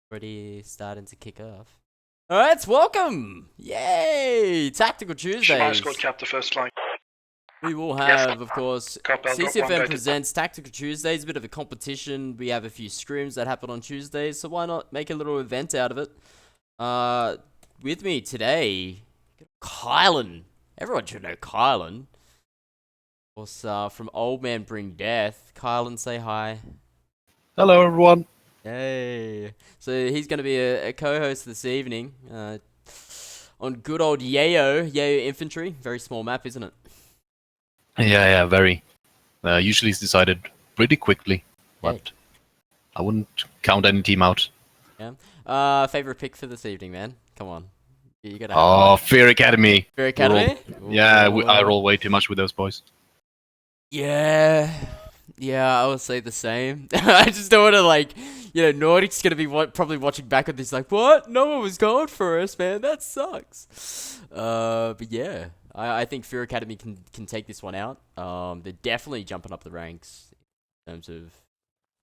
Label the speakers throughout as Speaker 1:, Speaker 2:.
Speaker 1: Already starting to kick off. Alright, welcome! Yay! Tactical Tuesdays.
Speaker 2: Squad cap the first flight.
Speaker 1: We will have, of course,
Speaker 2: Copy,
Speaker 1: CCFN presents Tactical Tuesdays, a bit of a competition. We have a few scrims that happen on Tuesdays, so why not make a little event out of it? With me today, Kylan. Everyone should know Kylan. Of course, from Old Man Bring Death. Kylan, say hi.
Speaker 3: Hello, everyone.
Speaker 1: Yay. So he's going to be a co-host this evening on good old Yeho Infantry. Very small map, isn't it?
Speaker 3: Yeah, very. Usually it's decided pretty quickly, but
Speaker 1: Yeah.
Speaker 3: I wouldn't count any team out.
Speaker 1: Yeah. Favorite pick for this evening, man? Come on. You gotta
Speaker 3: Oh, Fear Academy.
Speaker 1: Fear Academy?
Speaker 3: Yeah, I roll way too much with those boys.
Speaker 1: Yeah, I would say the same. I just don't want to, Nordic's gonna be probably watching back on this like, what? No one was going for us, man. That sucks. But yeah, I think Fear Academy can take this one out. They're definitely jumping up the ranks in terms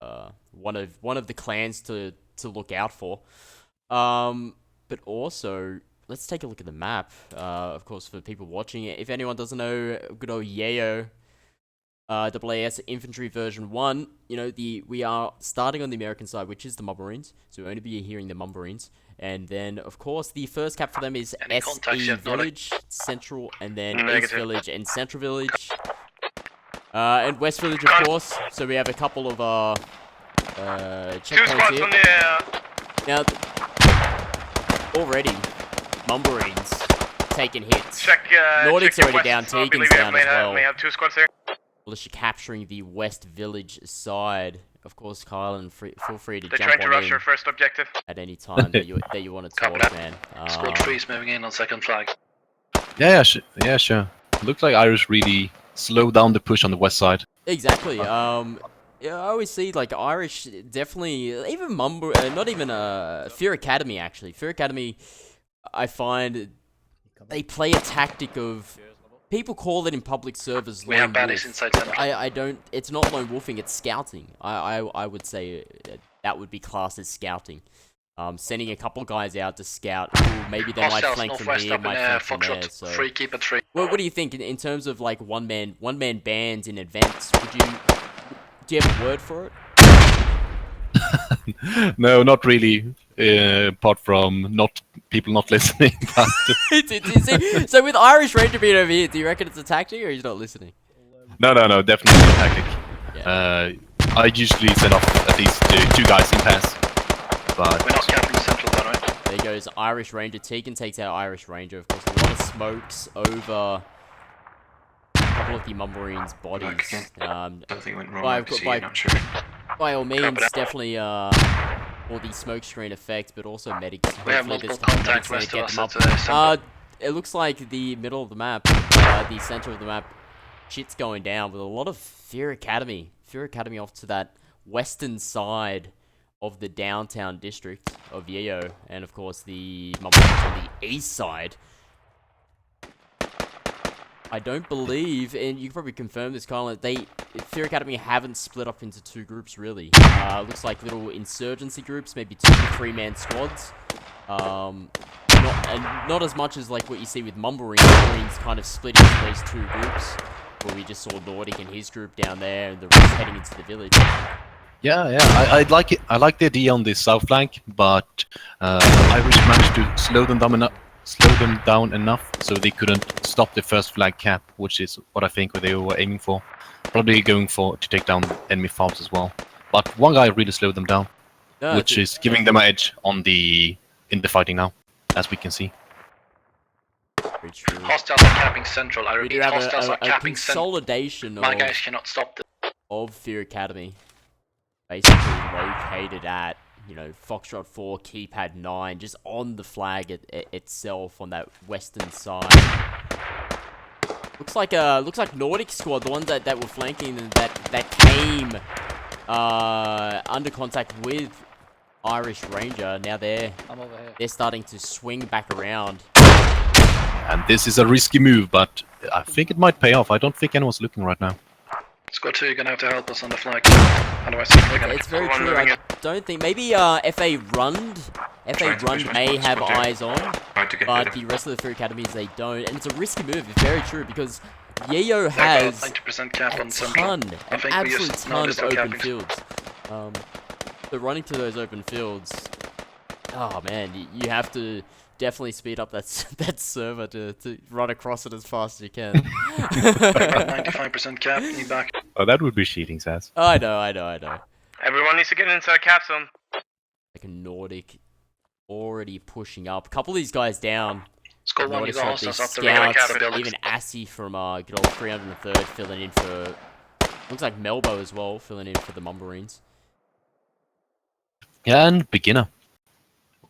Speaker 1: of one of the clans to look out for. But also, let's take a look at the map. Of course, for people watching it, if anyone doesn't know, good old Yeho. AAS Infantry version 1, we are starting on the American side, which is the Mumblerines, so we'll only be hearing the Mumblerines, and then, of course, the first cap for them is SE Village, Central, and then East Village and Central Village, and West Village, of course, so we have a couple of, checkpoints here. Now, already, Mumblerines taking hits. Nordic's already down, Tegan's down as well.
Speaker 2: We have 2 squads here.
Speaker 1: Militia capturing the West Village side. Of course, Kylan, feel free to
Speaker 2: They're
Speaker 1: jump
Speaker 2: trying to
Speaker 1: on
Speaker 2: rush
Speaker 1: in
Speaker 2: your first objective.
Speaker 1: at any time that you want to talk, man.
Speaker 2: Squad 3 is moving in on second flag.
Speaker 3: Yeah, sure. Looks like Irish really slowed down the push on the west side.
Speaker 1: Exactly. Yeah, I always see Irish definitely, even not even Fear Academy actually. Fear Academy, I find they play a tactic of. People call it in public servers lone wolf.
Speaker 2: Inside center.
Speaker 1: I don't. It's not lone wolfing. It's scouting. I would say that would be classed as scouting. Sending a couple guys out to scout. Ooh, maybe they might flank from here, might flank from there. So,
Speaker 2: free, keep it free.
Speaker 1: what do you think in terms of one man bands in advance? Do you have a word for it?
Speaker 3: No, not really. Apart from people not listening. But
Speaker 1: So with Irish Ranger being over here, do you reckon it's a tactic or he's not listening?
Speaker 3: No, definitely a tactic.
Speaker 1: Yeah.
Speaker 3: I usually set off at least two guys in pass. But
Speaker 2: We're not capping central, by the way.
Speaker 1: There goes Irish Ranger. Tegan takes out Irish Ranger. Of course, a lot of smokes over a couple of the Mumblerines' bodies.
Speaker 2: I don't think it went wrong.
Speaker 1: By all means, definitely all the smoke screen effect, but also medics.
Speaker 2: We have multiple contacts west of us at the
Speaker 1: It looks like the middle of the map, the center of the map, shit's going down with a lot of Fear Academy. Fear Academy off to that western side of the downtown district of Yeho, and of course the Mumblerines on the east side. I don't believe, and you can probably confirm this, Colin, Fear Academy haven't split up into 2 groups, really. Looks like little insurgency groups, maybe 2 to 3-man squads. Not as much as what you see with Mumblerines. Mumblerines kind of split into those 2 groups, where we just saw Nordic and his group down there, and the rest heading into the village.
Speaker 3: yeah, I like it. I like the idea on the south flank, but Irish managed to slow them down enough so they couldn't stop the first flag cap, which is what I think they were aiming for. Probably going to take down enemy farms as well. But one guy really slowed them down, which is giving them an edge in the fighting now, as we can see.
Speaker 1: Very true.
Speaker 2: Hostiles are capping central. I
Speaker 1: We
Speaker 2: repeat,
Speaker 1: do have
Speaker 2: hostiles are
Speaker 1: a
Speaker 2: capping central.
Speaker 1: consolidation
Speaker 2: My guys cannot stop this.
Speaker 1: of Fear Academy, basically located at Foxtrot 4, Keypad 9, just on the flag itself on that western side. Looks like Nordic squad, the ones that were flanking that came under contact with Irish Ranger. Now they're starting to swing back around.
Speaker 3: And this is a risky move, but I think it might pay off. I don't think anyone's looking right now.
Speaker 2: Squad 2, you're gonna have to help us on the flag. Otherwise, we're gonna
Speaker 1: It's very true. I don't think maybe FA Rund may have eyes on, but the rest of the 3 academies they don't, and it's a risky move. It's very true because Yeho has a ton, an absolute ton of open fields. So running to those open fields, oh man, you have to definitely speed up that server to run across it as fast as you can.
Speaker 2: 95% cap, need back.
Speaker 3: Oh, that would be cheating, Sas.
Speaker 1: I know.
Speaker 4: Everyone needs to get inside cap zone.
Speaker 1: Like a Nordic already pushing up. A couple of these guys down.
Speaker 2: Squad 1, you got
Speaker 1: Notice
Speaker 2: hostiles
Speaker 1: like
Speaker 2: up the
Speaker 1: Scouts,
Speaker 2: buildings.
Speaker 1: even Assy from good old 303rd filling in for... Looks like Melbo as well, filling in for the Mumblerines.
Speaker 3: Yeah, and beginner.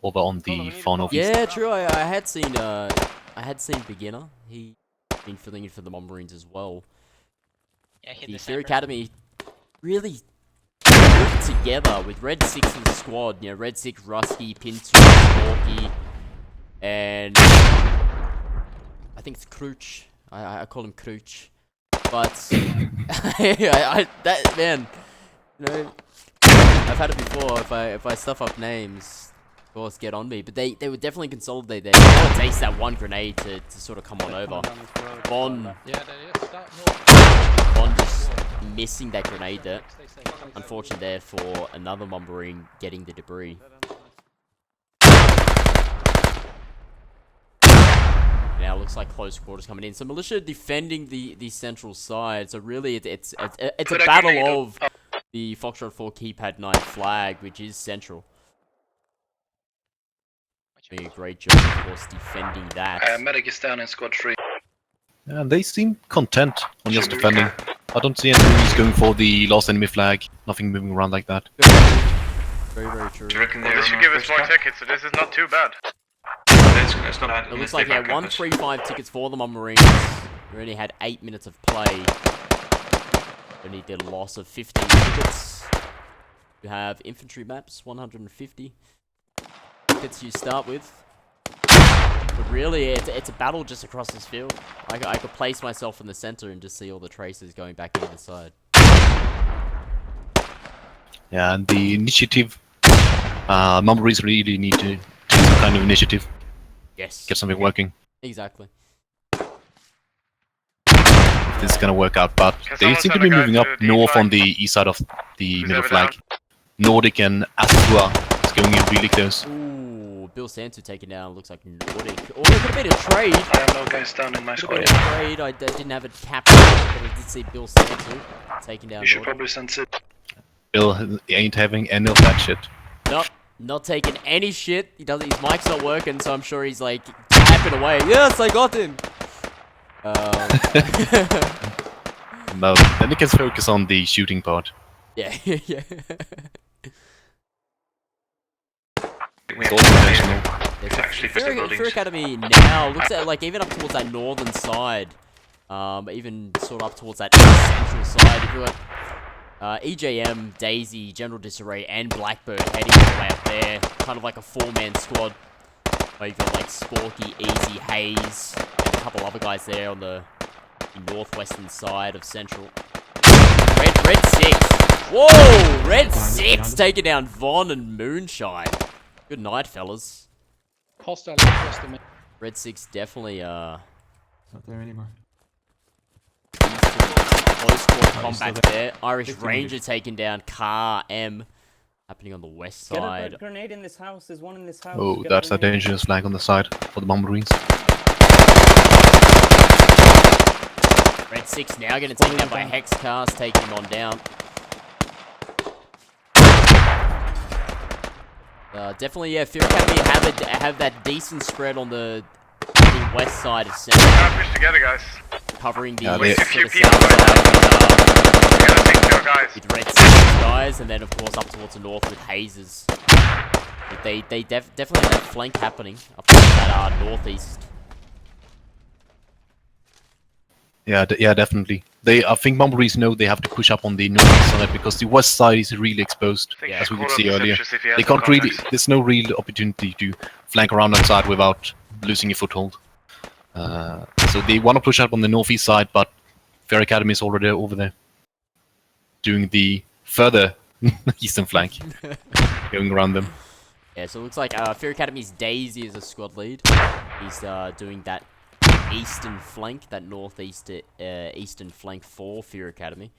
Speaker 3: Over on the far northeast.
Speaker 1: Yeah, true. I had seen beginner. He been filling in for the Mumblerines as well.
Speaker 5: Yeah, hit
Speaker 1: The
Speaker 5: the
Speaker 1: Fear
Speaker 5: sniper.
Speaker 1: Academy really put together with Red 6 in the squad. You know, Red 6, Rusty, Pintu, Sporky, and I think it's Kruch. I call him Kruch. But that man, you know, I've had it before. If I stuff up names, of course, get on me. But they would definitely consolidate there. All it takes that one grenade to sort of come on over. Bond just missing that grenade there. Unfortunate there for another Mumberine getting the debris. Now looks like close quarters coming in. So Militia defending the central side. So really it's a battle of the Foxtrot 4 keypad 9 flag, which is central. Doing a great job, of course, defending that.
Speaker 2: Medic is down in squad 3.
Speaker 3: And they seem content on just defending. I don't see any enemies going for the last enemy flag. Nothing moving around like that.
Speaker 1: Very, very true.
Speaker 4: Well, this should give us more tickets, so this is not too bad.
Speaker 2: It's not bad.
Speaker 1: It looks like, yeah, 135 tickets for the Mumblerines. We only had 8 minutes of play. Only did a loss of 15 tickets. You have infantry maps, 150 tickets you start with. But really, it's a battle just across this field. I could place myself in the center and just see all the traces going back either side.
Speaker 3: Yeah, and the initiative, Mumblerines really need to do some kind of initiative.
Speaker 1: Yes.
Speaker 3: Get something working.
Speaker 1: Exactly.
Speaker 3: This is gonna work out, but they seem to be moving up north on the east side of the middle flag. Nordic and Astua is going in really close.
Speaker 1: Ooh, Bill Santu taken down. Looks like Nordic. Oh, it could have been a trade.
Speaker 2: I have no guys down in my
Speaker 1: Could
Speaker 2: squad.
Speaker 1: have been a trade. I didn't have it captured, but I did see Bill Santu taking down
Speaker 2: You should
Speaker 1: Nordic.
Speaker 2: probably send it.
Speaker 3: Bill ain't having any of that shit.
Speaker 1: Nope, not taking any shit. He doesn't. His mic's not working, so I'm sure he's like tapping away. Yes, I got him.
Speaker 3: No, then he can focus on the shooting part.
Speaker 1: Yeah, yeah.
Speaker 3: It's all intentional.
Speaker 2: It's actually for the
Speaker 1: Fear
Speaker 2: buildings.
Speaker 1: Academy now looks at like even up towards that northern side, even sort of up towards that central side. If you got EJM, Daisy, General Disarray, and Blackbird heading all the way up there, kind of like a 4-man squad. Where you've got like Sporky, Easy, Hayes, and a couple other guys there on the northwestern side of Central. Red 6. Whoa! Red 6 taking down Von and Moonshine. Good night, fellas.
Speaker 6: Hostile across the
Speaker 1: Red 6 definitely,
Speaker 7: Not there anymore.
Speaker 1: close quarter combat
Speaker 7: there.
Speaker 1: there. Irish
Speaker 7: 50
Speaker 1: Ranger
Speaker 7: meters.
Speaker 1: taking down Car M. Happening on the west
Speaker 5: Get a
Speaker 1: side.
Speaker 5: grenade in this house. There's one in this house.
Speaker 3: Oh,
Speaker 5: Get
Speaker 3: that's a
Speaker 5: grenade.
Speaker 3: dangerous flag on the side for the Mumblerines.
Speaker 1: Red 6 now getting taken down by Hex Cars, taking him on down. Definitely, yeah, Fear Academy have that decent spread on the west side of Central,
Speaker 4: Gotta push together, guys.
Speaker 1: covering the
Speaker 3: Yeah,
Speaker 4: Waste a
Speaker 1: sort
Speaker 4: few
Speaker 1: of
Speaker 4: people
Speaker 1: south
Speaker 4: right
Speaker 1: side
Speaker 4: We gotta take care of guys.
Speaker 1: with Red 6 guys, and then of course up towards the north with Hazes. But they definitely have that flank happening up towards that northeast.
Speaker 3: Yeah, yeah, definitely. I think Mumblerines know they have to push up on the northeast side because the west side is really exposed,
Speaker 4: Think
Speaker 3: as we could
Speaker 4: quarter
Speaker 3: see
Speaker 4: of the
Speaker 3: earlier.
Speaker 4: Sipshus if you have
Speaker 3: They
Speaker 4: some
Speaker 3: can't really.
Speaker 4: contacts.
Speaker 3: There's no real opportunity to flank around that side without losing a foothold. So they want to push up on the northeast side, but Fair Academy is already over there. doing the further eastern flank, going around them.
Speaker 1: Yeah, so it looks like Fear Academy's Daisy is a squad lead. He's doing that eastern flank, that northeast eastern flank for Fear Academy.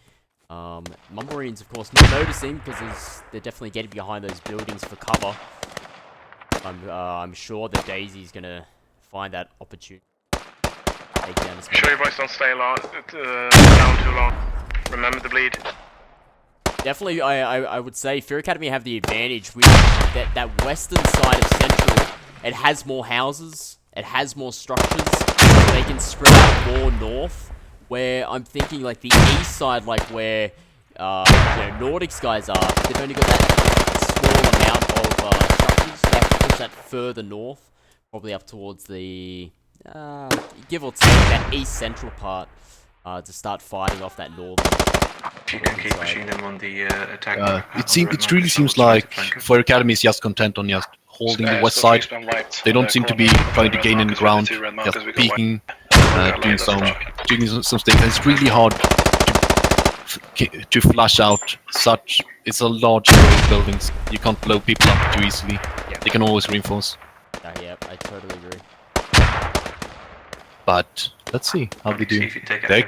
Speaker 1: Mumblerines, of course, not noticing because they're definitely getting behind those buildings for cover. I'm sure that Daisy's gonna find that opportunity. Take down his
Speaker 4: Sure you boys don't stay down too long. Remember the bleed.
Speaker 1: Definitely, I would say Fear Academy have the advantage with that western side of Central. It has more houses, it has more structures, so they can spread out more north. Where I'm thinking like the east side, like where Nordics guys are, they've only got that small amount of structures. They have to push that further north, probably up towards the give or take that east central part to start fighting off that northern.
Speaker 2: If you can keep pushing them on the attack.
Speaker 3: It really seems like Fire Academy is just content on just holding the west side. They don't seem to be trying to gain any ground, just peeking, doing some things. And it's really hard to flush out such. It's a large array of buildings. You can't blow people up too easily.
Speaker 1: Yeah.
Speaker 3: They can always reinforce.
Speaker 1: Yeah, I totally agree.
Speaker 3: But let's see how they do.
Speaker 2: They're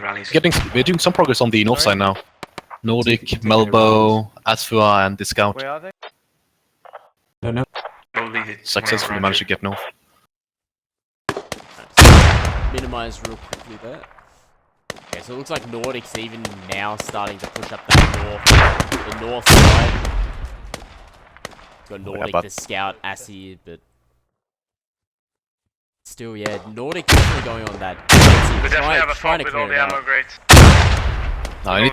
Speaker 3: We're doing some progress on the north side now. Nordic, Melbo, Asfua, and the Scout
Speaker 5: Where are they?
Speaker 7: Don't know.
Speaker 3: successfully managed to get north.
Speaker 1: Minimize real quickly there. Okay, so it looks like Nordics even now starting to push up that the north side. Got Nordic,
Speaker 3: but
Speaker 1: the Scout, Assi, but still, yeah, Nordic definitely going on that.
Speaker 4: We definitely have a
Speaker 1: trying
Speaker 4: fault
Speaker 1: to
Speaker 4: with
Speaker 1: clear
Speaker 4: all
Speaker 1: it
Speaker 4: the
Speaker 1: out.
Speaker 4: ammo grades.
Speaker 3: No, and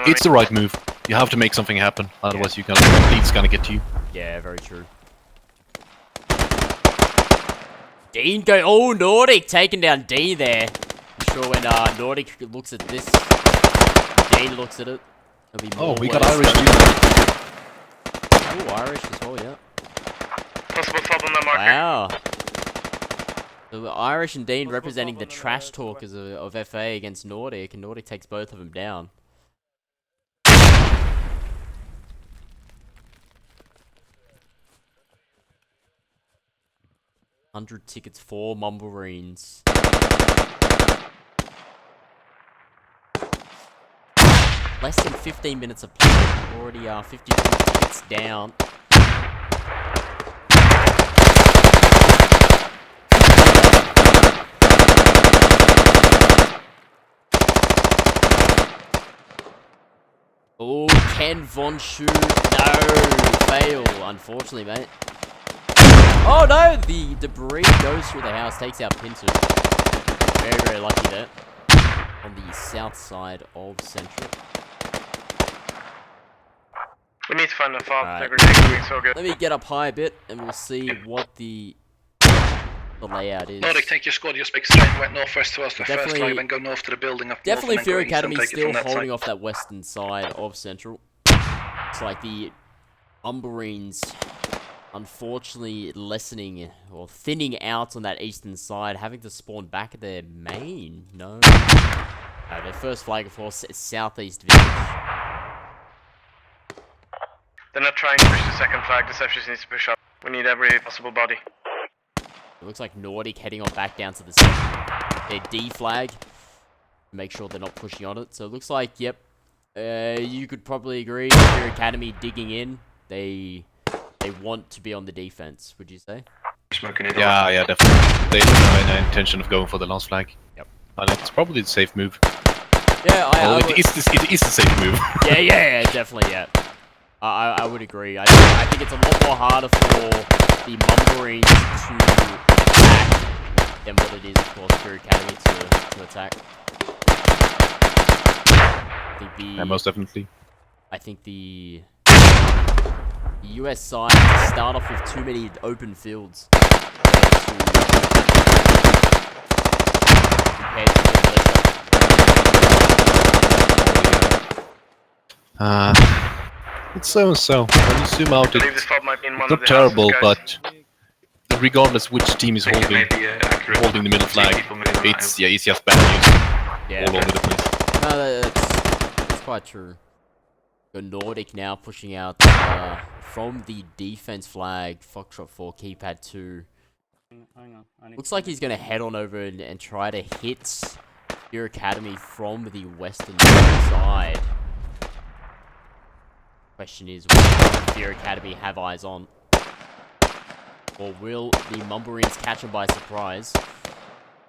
Speaker 3: it's the right move. You have to make something happen, otherwise the lead's gonna get to you.
Speaker 1: Yeah, very true. Dean go. Oh, Nordic taking down D there. I'm sure when Nordic looks at this, Dean looks at it. It'll be more
Speaker 3: Oh, we got
Speaker 1: worse.
Speaker 3: Irish too.
Speaker 1: Oh, Irish as well, yeah.
Speaker 4: Possible fob on the marker.
Speaker 1: Wow. So the Irish and Dean representing the trash talkers of FA against Nordic, and Nordic takes both of them down. $100 tickets for Mumblerines. Less than 15 minutes of play. Already 52 tickets down. Oh, Ken Von Schu. No, fail, unfortunately, mate. Oh no, the debris goes through the house, takes out Pinto. Very, very lucky there. On the south side of Central.
Speaker 4: We need to find a fob.
Speaker 1: Alright.
Speaker 4: They're doing so good.
Speaker 1: Let me get up high a bit, and we'll see what the layout is.
Speaker 2: Nordic, take your squad, you speak straight went north first to us, the first
Speaker 1: Definitely-
Speaker 2: line, then go north to the building up
Speaker 1: Definitely
Speaker 2: north, and then
Speaker 1: Fear
Speaker 2: go east and
Speaker 1: Academy
Speaker 2: take it
Speaker 1: still
Speaker 2: from that
Speaker 1: holding
Speaker 2: side.
Speaker 1: off that western side of Central. It's like the Mumblerines, unfortunately, lessening or thinning out on that eastern side, having to spawn back at their main. No. Their first flag, of course, is southeast village.
Speaker 4: They're not trying to push the second flag. The Sasius needs to push up. We need every possible body.
Speaker 1: It looks like Nordic heading on back down to the center. Their D flag. Make sure they're not pushing on it. So it looks like, yep, you could probably agree. Fear Academy digging in. They want to be on the defense. Would you say?
Speaker 2: Smoking it
Speaker 3: Yeah, definitely. They don't have any intention of going for the last flag.
Speaker 1: Yep.
Speaker 3: And it's probably the safe move.
Speaker 1: Yeah,
Speaker 3: It is the safe move.
Speaker 1: yeah, definitely, yeah. I would agree. I think it's a lot more harder for the Mumblerines to attack than what it is, of course, for Academy to attack. I think
Speaker 3: Yeah, most definitely.
Speaker 1: I think the US side start off with too many open fields compared to the
Speaker 3: It's so. When you zoom out,
Speaker 4: I believe this fob might be in one
Speaker 3: it's
Speaker 4: of
Speaker 3: not
Speaker 4: the
Speaker 3: terrible,
Speaker 4: houses, guys.
Speaker 3: but regardless which team is holding the middle flag, it's just bad news
Speaker 1: Yeah,
Speaker 3: all over the place.
Speaker 1: no, that's quite true. Got Nordic now pushing out from the defense flag. Foxtrot 4, keypad 2.
Speaker 5: Hang on. I need
Speaker 1: Looks
Speaker 5: to-
Speaker 1: like he's going to head on over and try to hit your academy from the western side. Question is, what does your academy have eyes on? Or will the Mumblerines catch him by surprise?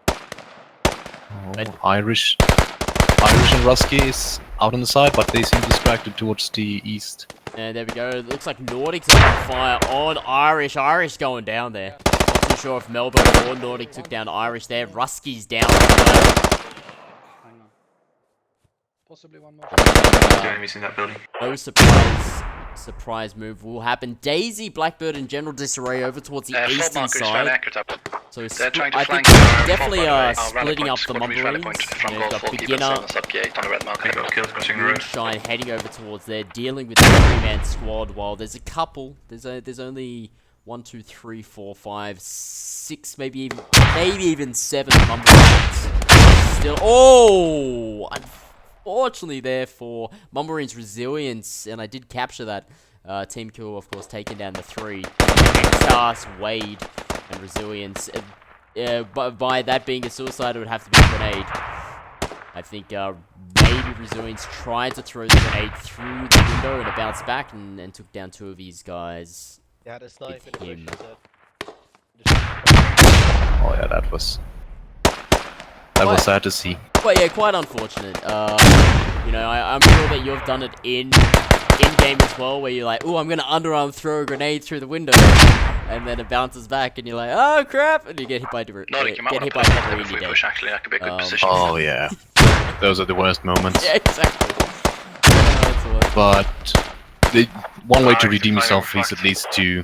Speaker 3: Oh, Irish and Rusky is out on the side, but they seem distracted towards the east.
Speaker 1: And there we go. It looks like Nordic's on fire on Irish. Irish going down there. Not too sure if Melbourne or Nordic took down Irish there. Rusky's down.
Speaker 5: Hang on.
Speaker 6: Possibly one more.
Speaker 2: The enemies in that building.
Speaker 1: No surprise move will happen. Daisy, Blackbird, and General Disarray over towards the eastern side. So
Speaker 4: They're trying to
Speaker 1: I think
Speaker 4: flank
Speaker 1: definitely splitting up the Mumblerines. They've got beginner,
Speaker 2: They got kills crossing the road.
Speaker 1: Moonshine heading over towards there, dealing with the 3-man squad. While there's a couple, there's only 1, 2, 3, 4, 5, 6, maybe even 7 Mumblerines. Still, oh, unfortunately there for Mumblerines Resilience, and I did capture that team kill, of course, taking down the 3. Stars, Wade, and Resilience. But by that being a suicide, it would have to be a grenade. I think maybe Resilience tried to throw the grenade through the window and it bounced back and took down 2 of these guys.
Speaker 8: You had a snipe
Speaker 1: With
Speaker 8: in the
Speaker 1: him.
Speaker 8: bush,
Speaker 3: Oh yeah, that was sad to see.
Speaker 1: But yeah, quite unfortunate. You know, I'm sure that you've done it in game as well, where you're like, "Ooh, I'm gonna underarm throw a grenade through the window," and then it bounces back, and you're like, "Oh crap!" and you get hit by debris.
Speaker 4: Nordic, you might
Speaker 1: Get
Speaker 4: want
Speaker 1: hit
Speaker 4: to
Speaker 1: by
Speaker 4: push
Speaker 1: debris
Speaker 4: up
Speaker 1: and
Speaker 4: if
Speaker 1: you're
Speaker 4: we
Speaker 1: dead.
Speaker 4: push, actually. That could be a good position.
Speaker 3: Oh yeah, those are the worst moments.
Speaker 1: Yeah, exactly. That's the worst.
Speaker 3: But one way to redeem yourself is at least to.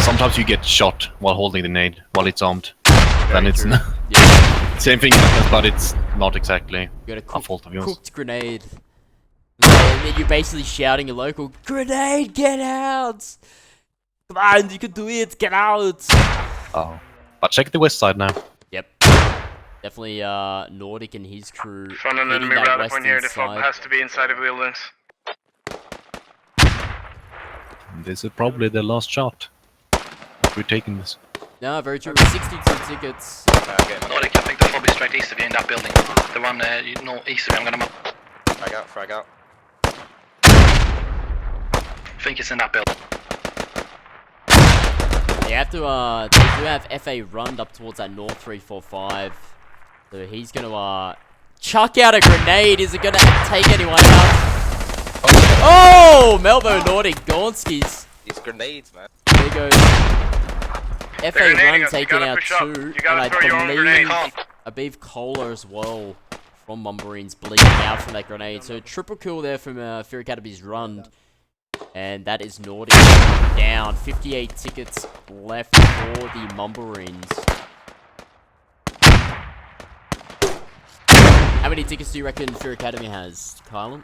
Speaker 3: Sometimes you get shot while holding the nade while it's armed. Then it's
Speaker 1: true. Yeah,
Speaker 3: same thing, but it's not exactly
Speaker 1: you got a
Speaker 3: a fault of yours.
Speaker 1: cooked grenade. And then you're basically shouting a local, "Grenade, get out! Come on, you can do it, get out!"
Speaker 3: Oh, but check the west side now.
Speaker 1: Yep. Definitely Nordic and his crew
Speaker 4: Front and
Speaker 1: hitting
Speaker 4: enemy
Speaker 1: that
Speaker 4: rally point here. The
Speaker 1: western
Speaker 4: fob
Speaker 1: side.
Speaker 4: has to be inside the buildings.
Speaker 3: This is probably the last shot. We're taking this.
Speaker 1: No, very true. 62 tickets.
Speaker 4: Nordic, I think the fob is straight east of you in that building. The one northeast of you. I'm gonna.
Speaker 8: frag out.
Speaker 4: I think it's in that building.
Speaker 1: They have to, they do have FA run up towards that north 345. So he's gonna, chuck out a grenade. Is it gonna take anyone out? Oh! Melbourne Nordic, Gonskis.
Speaker 8: These grenades, man.
Speaker 1: There goes FA
Speaker 4: grenading
Speaker 1: run
Speaker 4: us, you
Speaker 1: taking
Speaker 4: gotta
Speaker 1: out
Speaker 4: push up.
Speaker 1: 2.
Speaker 4: You
Speaker 1: And
Speaker 4: gotta throw your own grenade.
Speaker 1: I believe Cola as well from Mumblerines bleeding out from that grenade. So triple kill there from Fear Academy's run. And that is Nordic down. 58 tickets left for the Mumblerines. How many tickets do you reckon Fear Academy has, Kylan?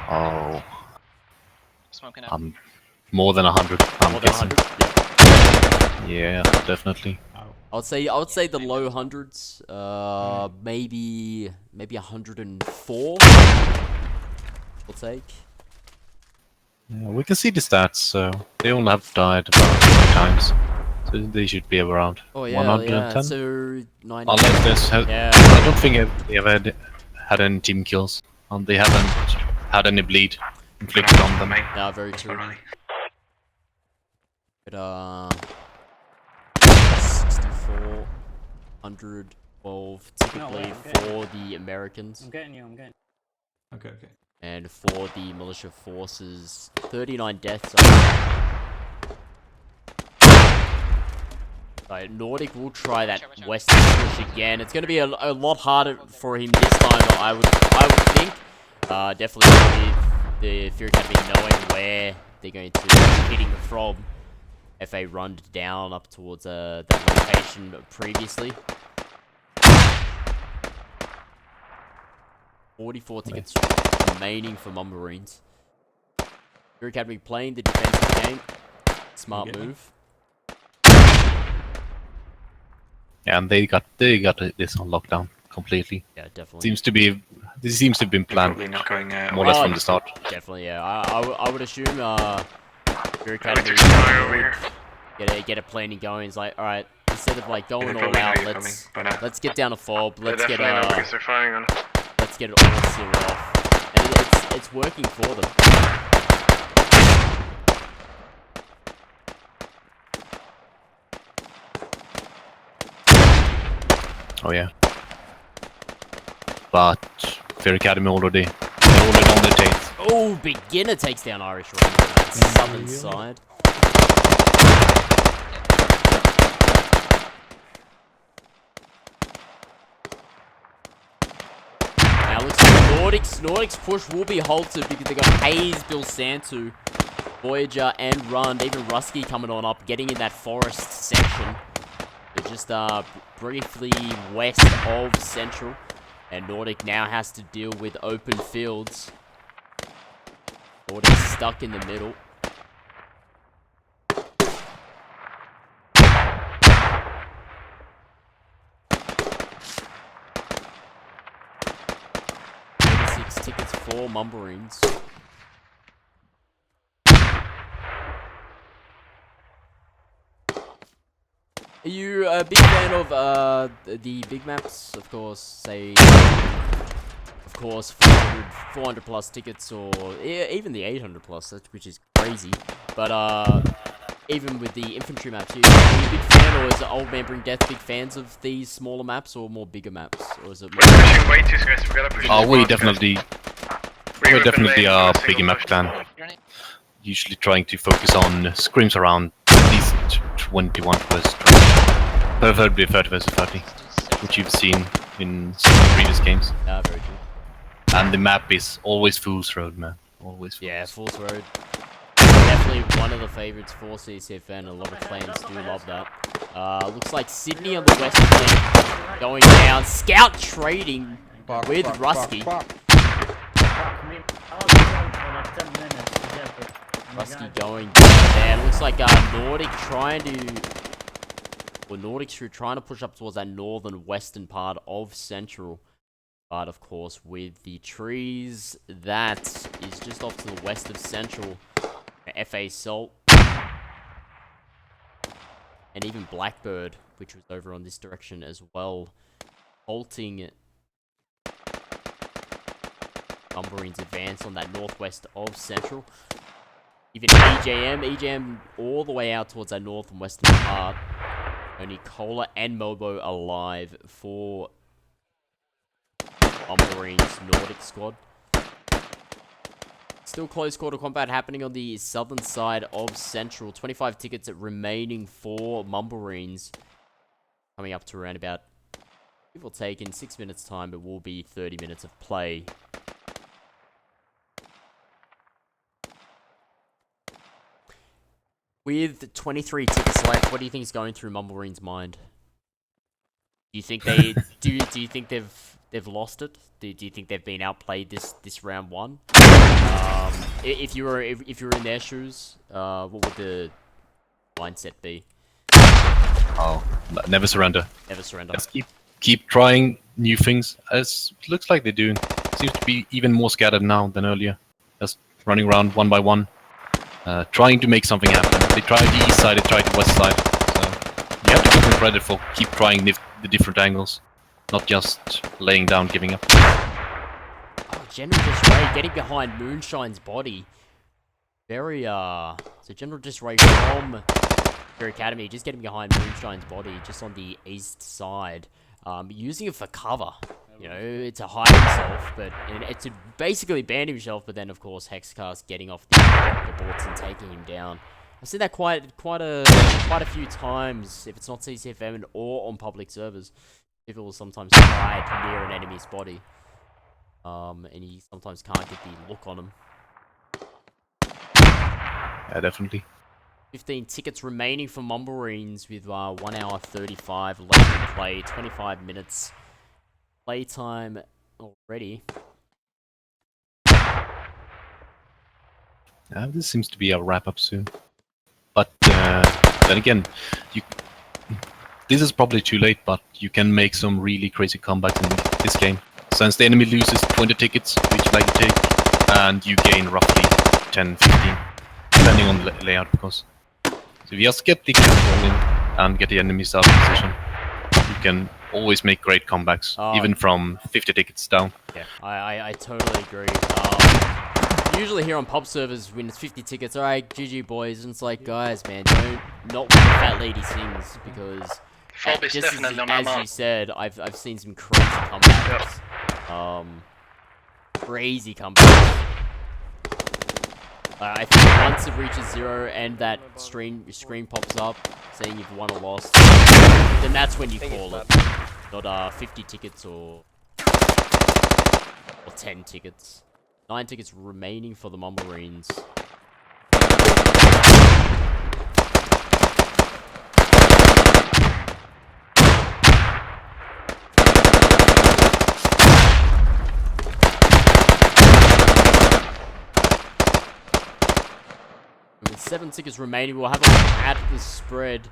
Speaker 3: Oh,
Speaker 9: Smoking out.
Speaker 3: more than 100. I'm
Speaker 1: More than
Speaker 3: guessing.
Speaker 1: 100?
Speaker 3: Yeah, definitely.
Speaker 1: I would say the low hundreds. Maybe 104. We'll take.
Speaker 3: Yeah, we can see the stats, so they all have died about 20 times. So they should be around
Speaker 1: Oh yeah,
Speaker 3: 110.
Speaker 1: So 90.
Speaker 3: Unless there's
Speaker 1: Yeah.
Speaker 3: I don't think they ever had any team kills. They haven't had any bleed inflicted on them.
Speaker 1: No, very true.
Speaker 2: Rally.
Speaker 1: But 64, 112 typically
Speaker 5: wait, I'm
Speaker 1: for the Americans,
Speaker 5: I'm getting you.
Speaker 7: Okay, okay.
Speaker 1: and for the militia forces, 39 deaths. So Nordic will try that western push again. It's going to be a lot harder for him this time, I would think. Definitely with the Fear Academy knowing where they're going to be hitting from. FA run down up towards that location previously. 44 tickets remaining for Mumblerines. Fear Academy playing the defensive game. Smart move.
Speaker 3: Yeah, and they got this on lockdown completely.
Speaker 1: Yeah, definitely.
Speaker 3: Seems to be This seems to have been planned
Speaker 2: Probably not going
Speaker 3: more or less from the start.
Speaker 1: Definitely, yeah. I would assume your academy
Speaker 4: Just fly over here.
Speaker 1: get a planning going. It's like, all right, instead of like going
Speaker 2: They
Speaker 1: all
Speaker 2: probably know
Speaker 1: out,
Speaker 2: you're coming by now.
Speaker 1: let's get down a fob.
Speaker 4: They
Speaker 1: Let's get
Speaker 4: definitely know because they're firing on it.
Speaker 1: let's get it all sealed off, and it's working for them.
Speaker 3: Oh yeah. But Fair Academy already on the tails.
Speaker 1: Oh, beginner takes down Irish Ranger on that southern side. Now looks like Nordics push will be halted because they got Hayes, Bill Santu, Voyager, and Rund. Even Rusky coming on up, getting in that forest section. They're just briefly west of Central. And Nordic now has to deal with open fields. Nordic's stuck in the middle. Tickets for Mumblerines. Are you a big fan of the big maps? Of course, say, of course, 400 plus tickets, or even the 800 plus, which is crazy. But even with the infantry maps, are you a big fan, or is it Old Man Bring Death big fans of these smaller maps, or more bigger maps, or is it?
Speaker 4: We're pushing way too scarce. We gotta push.
Speaker 3: Oh, we definitely we're definitely a bigger map
Speaker 4: push.
Speaker 3: clan. Usually trying to focus on scrims around at least 21 versus 20. Preferably 30 versus 30, which you've seen in some previous games.
Speaker 1: Very true.
Speaker 3: And the map is always Fool's Road, man. Always Fool's.
Speaker 1: Yeah, Fool's Road. Definitely one of the favorites for CCFN. A lot of clans do love that. Looks like Sydney on the west flank going down. Scout trading with Rusky. Rusky going down there. Looks like Nordic trying to... Well, Nordic's trying to push up towards that northern western part of Central. But, of course, with the trees, that is just off to the west of Central. FA Salt. And even Blackbird, which was over on this direction as well. Halting Mumblerines advance on that northwest of Central. Even EJM all the way out towards that north and western part. Only Cola and Mobo alive for Mumblerines Nordic squad. Still close quarter combat happening on the southern side of Central. 25 tickets remaining for Mumblerines. Coming up to around about, give or take, in 6 minutes time, it will be 30 minutes of play. With 23 tickets left, what do you think is going through Mumblerines' mind? Do you think they do you think they've lost it? Do you think they've been outplayed this round one? If you were in their shoes, what would the mindset be?
Speaker 3: Oh, never surrender.
Speaker 1: Never surrender.
Speaker 3: Just keep trying new things. As it looks like they're doing. Seems to be even more scattered now than earlier. Just running around one by one, trying to make something happen. They tried the east side, they tried the west side. So you have to give them credit for keep trying the different angles, not just laying down, giving up.
Speaker 1: Oh, General Disray getting behind Moonshine's body. Very so General Disray from your academy, just getting behind Moonshine's body, just on the east side, using it for cover. You know, it's to hide himself, but it's to basically ban himself. But then, of course, Hexcast getting off the boards and taking him down. I've seen that quite a few times. If it's not CCFN or on public servers, people will sometimes hide near an enemy's body, and you sometimes can't get the look on him.
Speaker 3: Yeah, definitely. 15
Speaker 1: tickets remaining for Mumblerines with 1 hour 35 left to play. 25 minutes playtime already.
Speaker 3: This seems to be a wrap-up soon. But then again, this is probably too late, but you can make some really crazy comebacks in this game. since the enemy loses 20 tickets for each flag you take, and you gain roughly 10, 15, depending on the layout, of course. So if you just get the control in and get the enemies out of position, you can always make great comebacks, even from 50 tickets down.
Speaker 1: Yeah, I totally agree. Usually here on pub servers, when it's 50 tickets, alright, GG boys, and it's like, guys, man, don't not when the fat lady sings, because
Speaker 4: Phobos
Speaker 1: just
Speaker 4: definitely on that
Speaker 1: as you
Speaker 4: mark.
Speaker 1: said, I've seen some crazy comebacks. Crazy comebacks. I think once it reaches 0 and that screen pops up saying you've won or lost, then that's when you call it. Not 50 tickets or 10 tickets. 9 tickets remaining for the Mumblerines. With 7 tickets remaining, we'll have a look at the spread.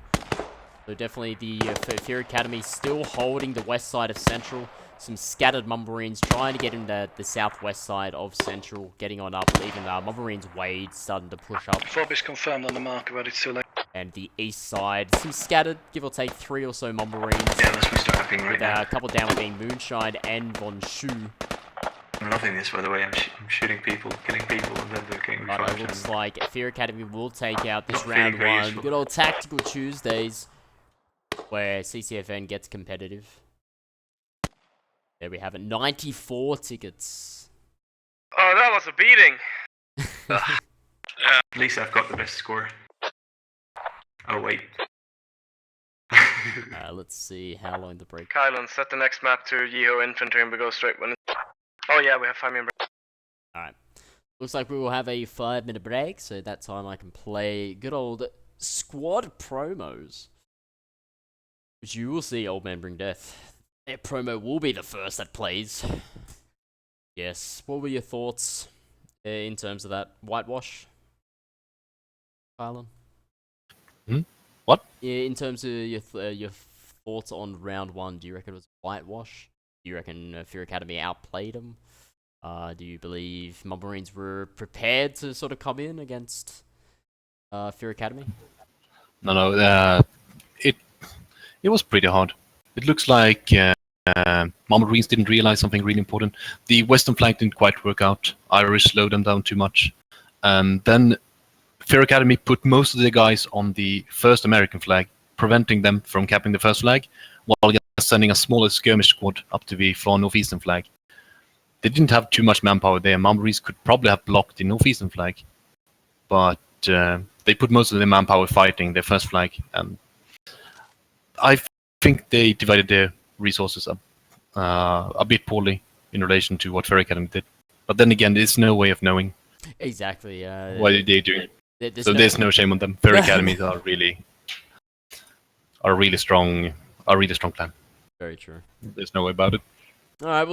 Speaker 1: So definitely the Fear Academy still holding the west side of Central. Some scattered Mumblerines trying to get in the southwest side of Central, getting on up, leaving Mumblerines Wade starting to push up.
Speaker 4: Phobos confirmed on the marker, but it's too late.
Speaker 1: And the east side, some scattered, give or take 3 or so Mumblerines.
Speaker 2: Yeah, let's restart upping right
Speaker 1: With
Speaker 2: now.
Speaker 1: a couple down being Moonshine and Von Shu.
Speaker 2: I'm loving this, by the way. I'm shooting people, killing people, and then they're getting
Speaker 1: But it
Speaker 2: revived.
Speaker 1: looks like Fear Academy will take out this
Speaker 2: Not feeling
Speaker 1: round
Speaker 2: very
Speaker 1: 1.
Speaker 2: useful.
Speaker 1: Good old Tactical Tuesdays, where CCFN gets competitive. There we have it, 94 tickets.
Speaker 4: Oh, that was a beating.
Speaker 2: At least I've got the best score. Oh, wait.
Speaker 1: Let's see how long the break.
Speaker 4: Kylan, set the next map to Yeho Infantry and we go straight when it's... Oh yeah, we have 5 minutes.
Speaker 1: Alright. Looks like we will have a 5-minute break, so that time I can play good old squad promos. Which you will see Old Man Bring Death. Their promo will be the first that plays. Yes, what were your thoughts in terms of that whitewash, Kylan?
Speaker 3: What?
Speaker 1: Yeah, in terms of your thoughts on round 1, do you reckon it was whitewash? Do you reckon Fear Academy outplayed them? Do you believe Mumblerines were prepared to sort of come in against Fear Academy?
Speaker 3: No, it was pretty hard. It looks like Mumblerines didn't realize something really important. The western flank didn't quite work out. Irish slowed them down too much. And then Fear Academy put most of the guys on the first American flag, preventing them from capping the first flag, while just sending a smaller skirmish squad up to the far northeastern flag. They didn't have too much manpower there. Mumblerines could probably have blocked the northeastern flag, but they put most of their manpower fighting their first flag, and I think they divided their resources up a bit poorly in relation to what Fear Academy did. But then again, there's no way of knowing
Speaker 1: Exactly.
Speaker 3: what they do. There's no shame on them. Fear Academies are really strong. A really strong plan.
Speaker 1: Very true.
Speaker 3: There's no way about it.
Speaker 1: All right.